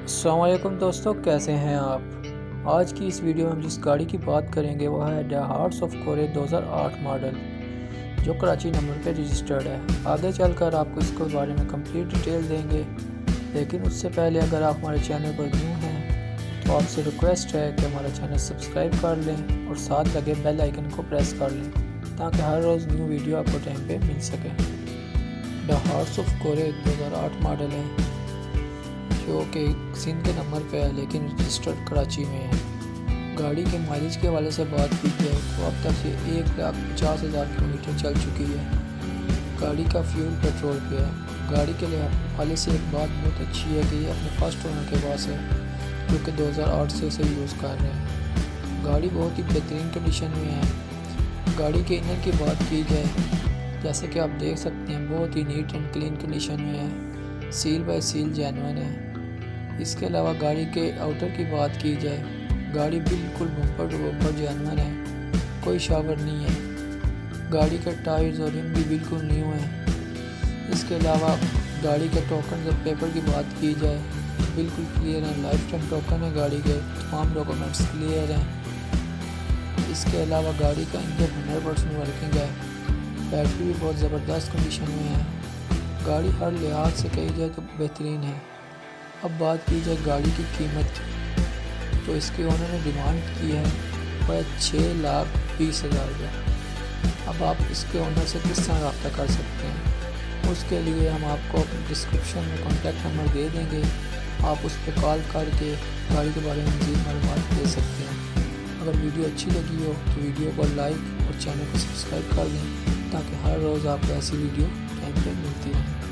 अस्सलाम वालेकुम दोस्तों, कैसे हैं आप। आज की इस वीडियो में हम जिस गाड़ी की बात करेंगे वो है द हार्ट्स ऑफ कोरे 2008 मॉडल, जो कराची नंबर पे रजिस्टर्ड है। आगे चलकर आपको इसके बारे में कंप्लीट डिटेल देंगे, लेकिन उससे पहले अगर आप हमारे चैनल पर न्यू हैं तो आपसे रिक्वेस्ट है कि हमारा चैनल सब्सक्राइब कर लें और साथ लगे बेल आइकन को प्रेस कर लें ताकि हर रोज़ न्यू वीडियो आपको टाइम पे मिल सके। द हार्ट्स ऑफ कोरे 2008 मॉडल है जो कि सिंध के नंबर पे है लेकिन रजिस्टर्ड कराची में है। गाड़ी के माइलेज के हवाले से बात की जाए तो अब तक ये 1,50,000 किलोमीटर चल चुकी है। गाड़ी का फ्यूल पेट्रोल पे है। गाड़ी के हवाले से एक बात बहुत अच्छी है कि ये अपने फर्स्ट ओनर के पास है जो कि 2008 से उसे यूज़ कर रहे हैं। गाड़ी बहुत ही बेहतरीन कंडीशन में है। गाड़ी के इंजन की बात की जाए जैसे कि आप देख सकते हैं बहुत ही नीट एंड क्लीन कंडीशन में है। सील बाय सील जेन्युइन है। इसके अलावा गाड़ी के आउटर की बात की जाए, गाड़ी बिल्कुल बम्पर टू बम्पर जेन्युइन है, कोई शावर नहीं है। गाड़ी के टायर्स और रिम भी बिल्कुल न्यू हैं। इसके अलावा गाड़ी के टोकन और पेपर की बात की जाए बिल्कुल क्लियर है। लाइफ टाइम टोकन है, गाड़ी के तमाम डॉक्यूमेंट्स क्लियर हैं। इसके अलावा गाड़ी का इंजन 100% वर्किंग है। बैटरी भी बहुत ज़बरदस्त कंडीशन में है। गाड़ी हर लिहाज से कही जाए तो बेहतरीन है। अब बात की जाए गाड़ी की कीमत, तो इसके ओनर ने डिमांड की है वह 6,20,000 रुपये। अब आप इसके ओनर से किस तरह रब्ता कर सकते हैं, उसके लिए हम आपको अपने डिस्क्रिप्शन में कॉन्टैक्ट नंबर दे देंगे। आप उस पर कॉल करके गाड़ी के बारे में मज़ीद मालूमात दे सकते हैं। अगर वीडियो अच्छी लगी हो तो वीडियो को लाइक और चैनल को सब्सक्राइब कर लें ताकि हर रोज़ आपको ऐसी वीडियो टाइम पे मिलती रहे।